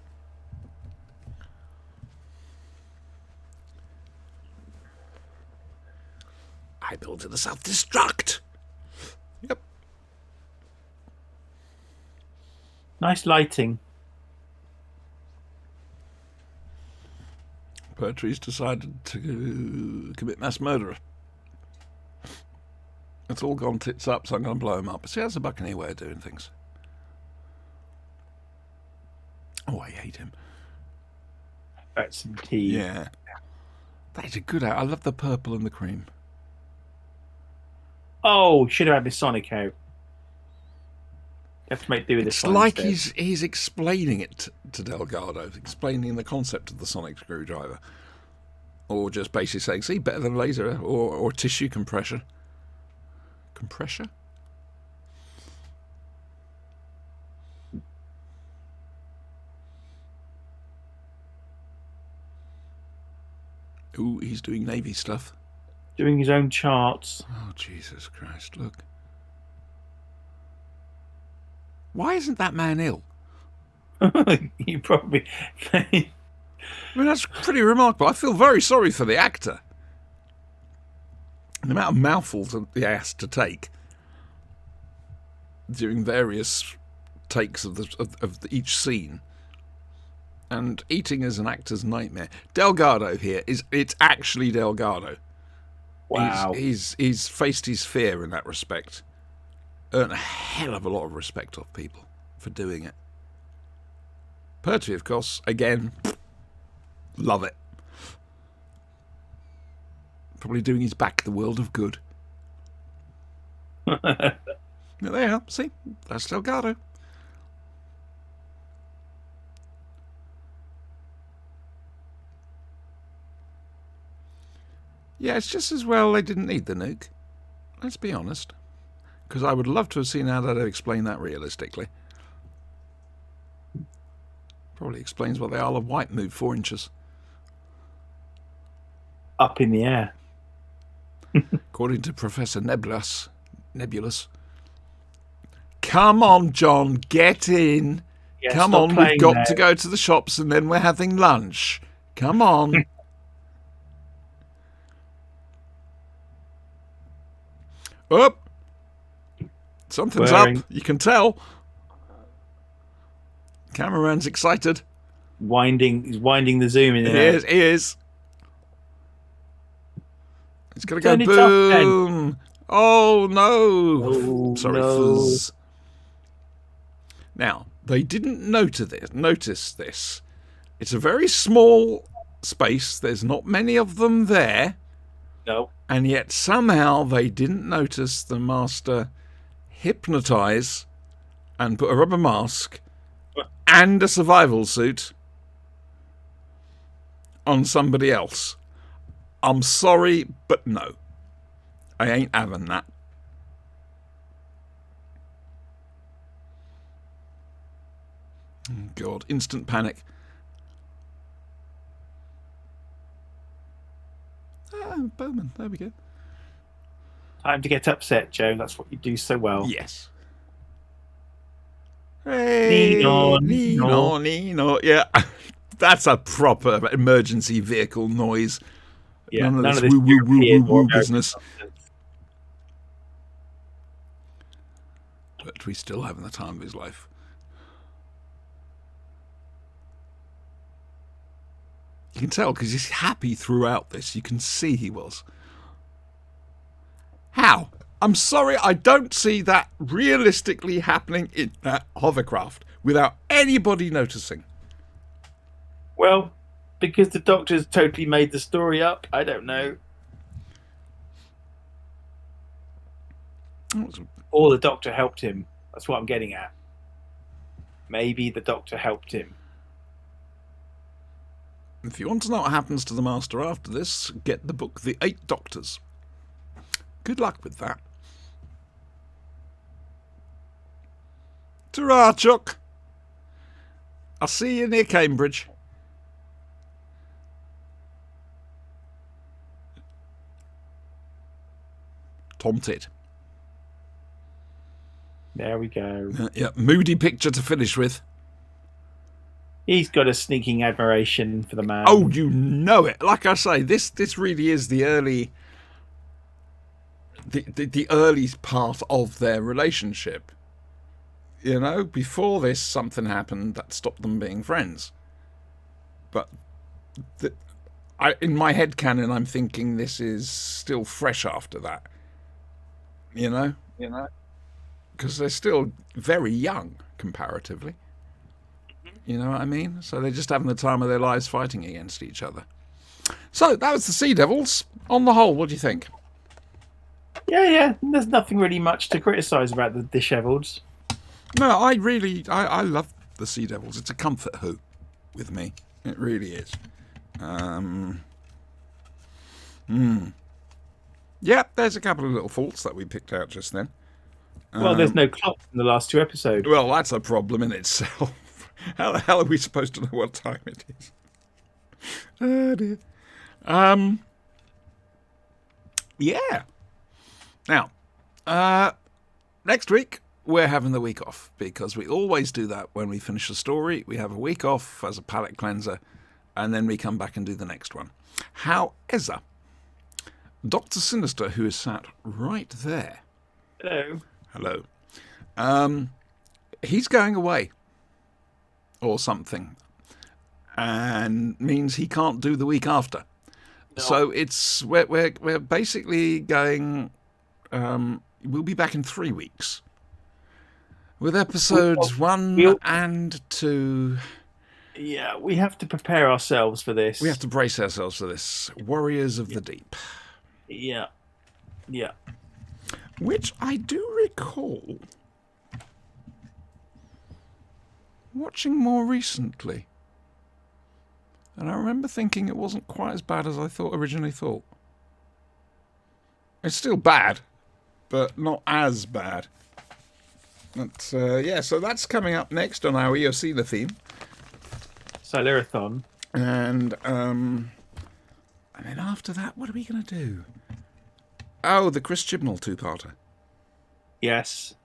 I built it to self-destruct. Yep. Nice lighting. Pertree's decided to commit mass murder. It's all gone tits up, so I'm going to blow him up. See, that's a Buccaneer way of doing things. Oh, I hate him. That's some tea. Yeah. That's a good out. I love the purple and the cream. Oh, should have had the Sonic out. You have to make do with this. It's like he's explaining it to Delgado, explaining the concept of the sonic screwdriver. Or just basically saying, see, better than laser or tissue compressor. Compressor? Ooh, he's doing Navy stuff. Doing his own charts. Oh, Jesus Christ, look. Why isn't that man ill? You probably... I mean, that's pretty remarkable. I feel very sorry for the actor. The amount of mouthfuls he has to take during various takes of each scene. And eating is an actor's nightmare. Delgado here it's actually Delgado. Wow. He's faced his fear in that respect. Earned a hell of a lot of respect off people for doing it. Pertwee, of course, again, love it. Probably doing his back the world of good. There you are. See? That's Delgado. Yeah, it's just as well they didn't need the nuke. Let's be honest. Because I would love to have seen how they'd explain that realistically. Probably explains why the Isle of Wight moved 4 inches. Up in the air. According to Professor Nebulous. Come on, John, get in. Yeah, Come stop on, we've playing got now. to go to the shops and then we're having lunch. Come on. Up. Something's Whirring. up. You can tell. Cameraman's excited. He's winding the zoom in. He is. He is. It's going to go Turn it off, then. boom. Oh, no. Oh, Sorry, no. fuzz. Now, they didn't notice this. It's a very small space. There's not many of them there. No. And yet somehow they didn't notice the master hypnotize and put a rubber mask and a survival suit on somebody else. I'm sorry, but no. I ain't having that. Oh, God, instant panic. Ah, Bowman, there we go. Time to get upset, Joe. That's what you do so well. Yes. Hey, Nino. Nino. Yeah, that's a proper emergency vehicle noise. Yeah, None of this this European or woo American business. nonsense. But we still having the time of his life. You can tell because he's happy throughout this. You can see he was. How? I'm sorry, I don't see that realistically happening in that hovercraft without anybody noticing. Well, because the Doctor's totally made the story up. I don't know. Or the Doctor helped him. That's what I'm getting at. Maybe the Doctor helped him. If you want to know what happens to the Master after this, get the book The Eight Doctors. Good luck with that. Ta-ra, Chuck. I'll see you near Cambridge. Tomtit. There we go. Yeah, moody picture to finish with. He's got a sneaking admiration for the man. Oh, you know it. Like I say, this really is the early... The early part of their relationship. You know, before this, something happened that stopped them being friends. But in my headcanon, I'm thinking this is still fresh after that. You know? Because they're still very young, comparatively. You know what I mean? So they're just having the time of their lives fighting against each other. So, that was the Sea Devils. On the whole, what do you think? Yeah. There's nothing really much to criticise about the Disheveleds. No, I love the Sea Devils. It's a comfort who with me. It really is. Yeah, there's a couple of little faults that we picked out just then. Well, there's no clock in the last two episodes. Well, that's a problem in itself. How the hell are we supposed to know what time it is? Oh, dear. Yeah. Now, next week, we're having the week off because we always do that when we finish a story. We have a week off as a palate cleanser, and then we come back and do the next one. However, Dr. Sinister, who is sat right there. Hello. He's going away. Or something. And means he can't do the week after. No. So we're basically going... we'll be back in 3 weeks. With episodes 1 and 2. Yeah, we have to prepare ourselves for this. We have to brace ourselves for this. Warriors of the Deep. Yeah. Which I do recall watching more recently. And I remember thinking it wasn't quite as bad as I originally thought. It's still bad, but not as bad. But, yeah, so that's coming up next on our EOC The Theme. Silurathon. And then after that, what are we going to do? Oh, the Chris Chibnall two-parter. Yes.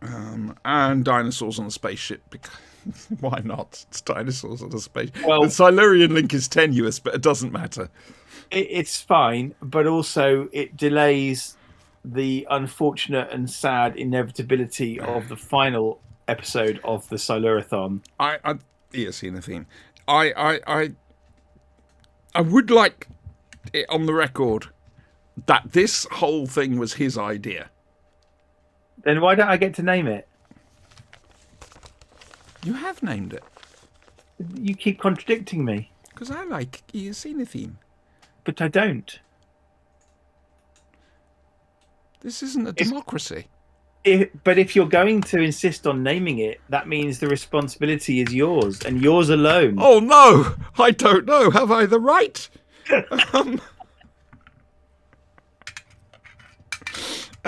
And dinosaurs on a spaceship. Why not? It's dinosaurs on a spaceship. Well, the Silurian link is tenuous, but it doesn't matter. it's fine, but also it delays the unfortunate and sad inevitability of the final episode of the Silurathon. Seen a theme. I would like it on the record that this whole thing was his idea. Then why don't I get to name it? You have named it. You keep contradicting me. Because I like seen a theme. But I don't. This isn't a democracy. But if you're going to insist on naming it, that means the responsibility is yours and yours alone. Oh no! I don't know. Have I the right?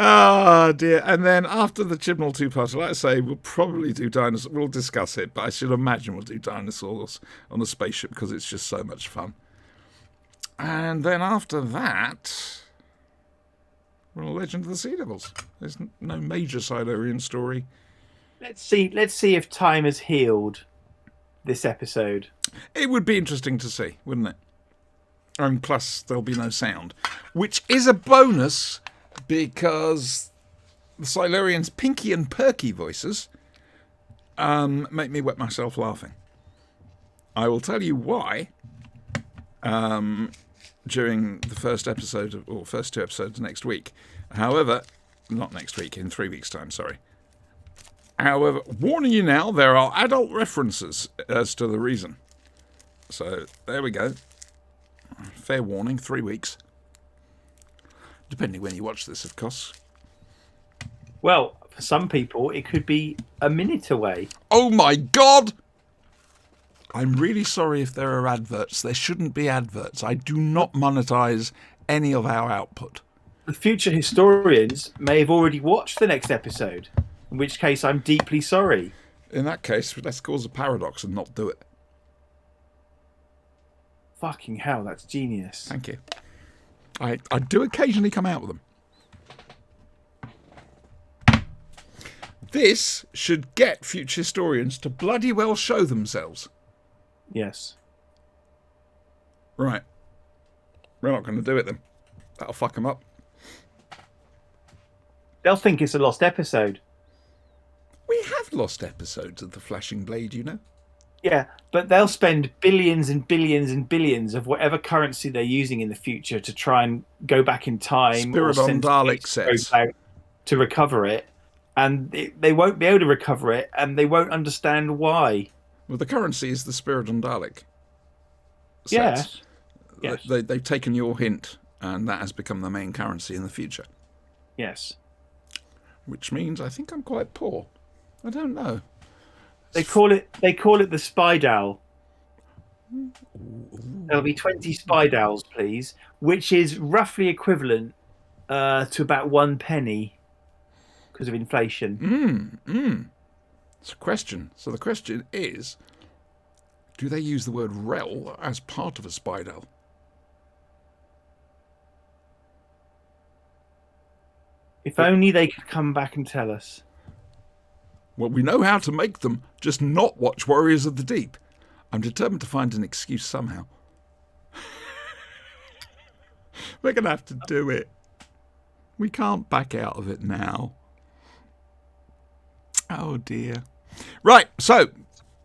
Ah, dear. And then after the Chibnall two-parter, like I say, we'll probably do dinosaurs. We'll discuss it, but I should imagine we'll do dinosaurs on a spaceship because it's just so much fun. And then after that, we're on Legend of the Sea Devils. There's no major Silurian story. Let's see if time has healed this episode. It would be interesting to see, wouldn't it? And plus, there'll be no sound, which is a bonus because the Silurians' pinky and perky voices make me wet myself laughing. I will tell you why during the first episode, or first two episodes next week. However, not next week, in 3 weeks' time, sorry. However, warning you now, there are adult references as to the reason. So, there we go. Fair warning, 3 weeks. Depending when you watch this, of course. Well, for some people, it could be a minute away. Oh my God! I'm really sorry if there are adverts. There shouldn't be adverts. I do not monetize any of our output. The future historians may have already watched the next episode, in which case I'm deeply sorry. In that case, let's cause a paradox and not do it. Fucking hell, that's genius. Thank you. I do occasionally come out with them. This should get future historians to bloody well show themselves. Yes. Right. We're not going to do it then. That'll fuck them up. They'll think it's a lost episode. We have lost episodes of The Flashing Blade, you know. Yeah, but they'll spend billions and billions and billions of whatever currency they're using in the future to try and go back in time. Spiridon Dalek sets. To recover it. And they won't be able to recover it, and they won't understand why. Well, the currency is the Spiridon Dalek sets. Yes. They've taken your hint, and that has become the main currency in the future. Yes. Which means I think I'm quite poor. I don't know. They call it the Spydal. There'll be 20 Spydals, please, which is roughly equivalent to about 1 penny because of inflation. It's a question. So the question is, do they use the word rel as part of a Spydal? If only they could come back and tell us. Well, we know how to make them, just not watch Warriors of the Deep. I'm determined to find an excuse somehow. We're going to have to do it. We can't back out of it now. Oh, dear. Right, so,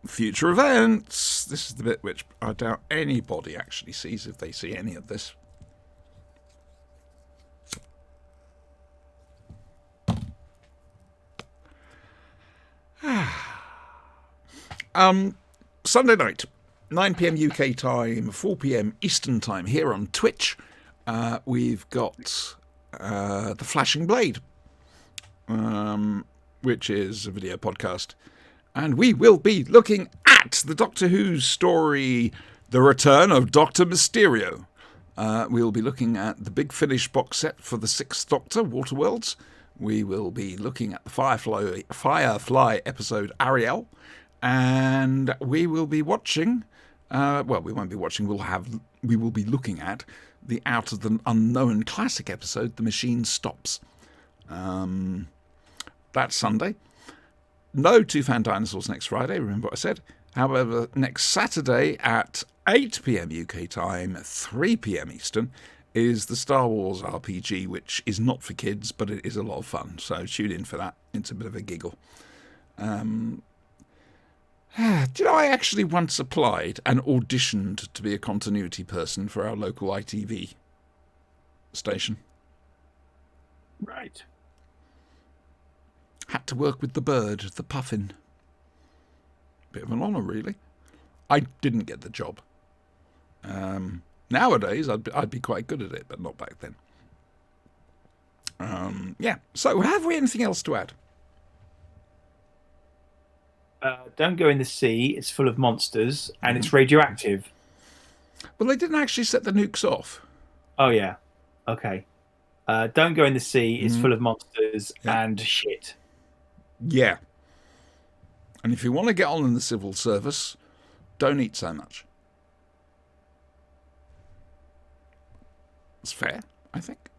future events. This is the bit which I doubt anybody actually sees if they see any of this. Sunday night, 9 p.m. UK time, 4 p.m. Eastern time here on Twitch. We've got The Flashing Blade, which is a video podcast. And we will be looking at the Doctor Who story, The Return of Dr. Mysterio. We'll be looking at the Big Finish box set for the 6th Doctor, Waterworlds. We will be looking at the Firefly episode Ariel. And we will be watching Well, we won't be watching. We will be looking at the Out of the Unknown classic episode, The Machine Stops. That's Sunday. No two Fan Dinosaurs next Friday, remember what I said. However, next Saturday at 8 p.m. UK time, 3 p.m. Eastern, is the Star Wars RPG, which is not for kids, but it is a lot of fun. So tune in for that. It's a bit of a giggle. Do you know, I actually once applied and auditioned to be a continuity person for our local ITV station. Right. Had to work with the bird, the puffin. Bit of an honour, really. I didn't get the job. Nowadays, I'd be quite good at it, but not back then. Yeah. So, have we anything else to add? Don't go in the sea. It's full of monsters and it's radioactive. Well, they didn't actually set the nukes off. Oh, yeah. Okay. Don't go in the sea. It's full of monsters and shit. Yeah. And if you want to get on in the civil service, don't eat so much. It's fair, I think.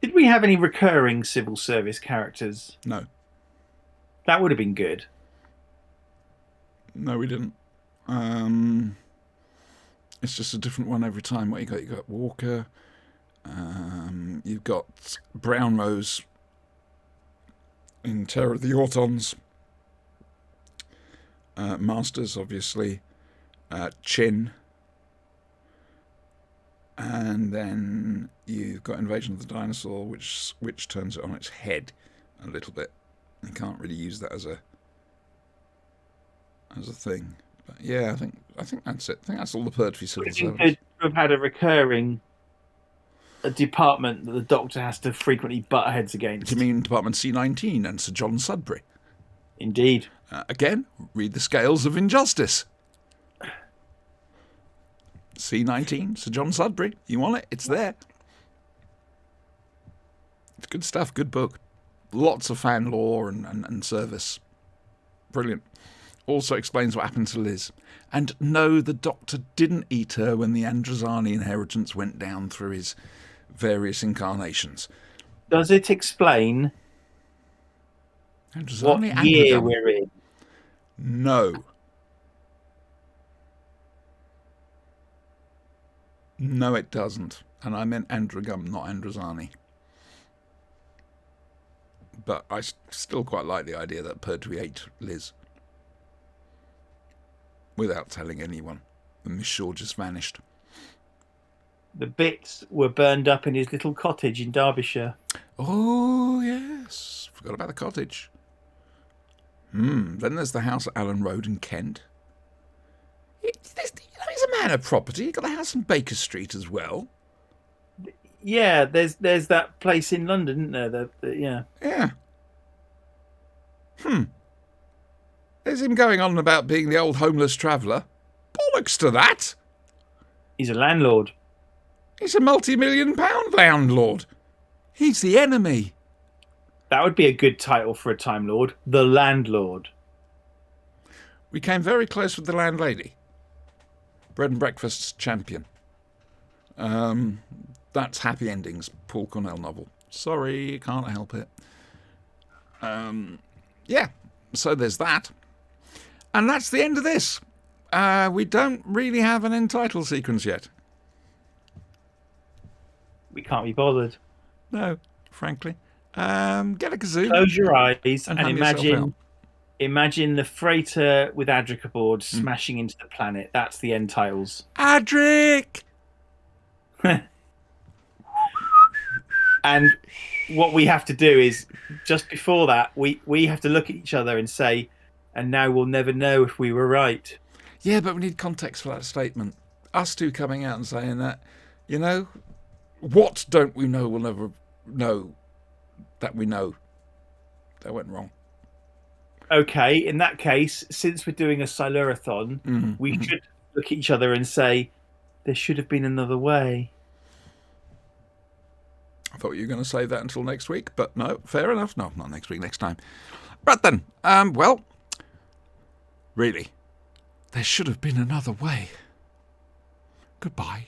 Did we have any recurring civil service characters? No. That would have been good. No, we didn't. It's just a different one every time. What you got? You got Walker. You've got Brownrose in Terror of the Autons. Masters, obviously. Chin. And then you've got Invasion of the Dinosaur, which turns it on its head a little bit. You can't really use that as a thing. But yeah, I think that's it. I think that's all the Purtry civil service. Could have had a recurring department that the Doctor has to frequently butt heads against. Do you mean Department C19 and Sir John Sudbury? Indeed. Again, read the Scales of Injustice. C19, Sir John Sudbury. You want it? It's there. It's good stuff. Good book. Lots of fan lore and service. Brilliant. Also explains what happened to Liz. And no, the Doctor didn't eat her when the Androzani inheritance went down through his various incarnations. Does it explain Androzani, what year we're in? No. No, it doesn't. And I meant Androgum, not Androzani. But I still quite like the idea that Pertwee ate Liz. Without telling anyone. And Miss Shaw just vanished. The bits were burned up in his little cottage in Derbyshire. Oh, yes. Forgot about the cottage. Then there's the house at Allen Road in Kent. He's a man of property. He's got a house in Baker Street as well. Yeah, there's that place in London, isn't there? Yeah. Yeah. There's him going on about being the old homeless traveller. Bollocks to that. He's a landlord. He's a multi-million-pound landlord. He's the enemy. That would be a good title for a Time Lord. The Landlord. We came very close with the landlady. Bread and breakfast's champion. That's Happy Endings, Paul Cornell novel. Sorry, can't help it. Yeah, so there's that. And that's the end of this. We don't really have an end title sequence yet. We can't be bothered. No, frankly. Get a kazoo. Close your eyes and hand yourself out. imagine the freighter with Adric aboard smashing into the planet. That's the end titles. Adric! And what we have to do is, just before that, we have to look at each other and say, and now we'll never know if we were right. Yeah, but we need context for that statement. Us two coming out and saying that, you know, what don't we know we'll never know that we know. That went wrong. Okay, in that case, since we're doing a Silurathon, we should look at each other and say, there should have been another way. I thought you were going to say that until next week, but no, fair enough. No, not next week, next time. Right then, well, really, there should have been another way. Goodbye.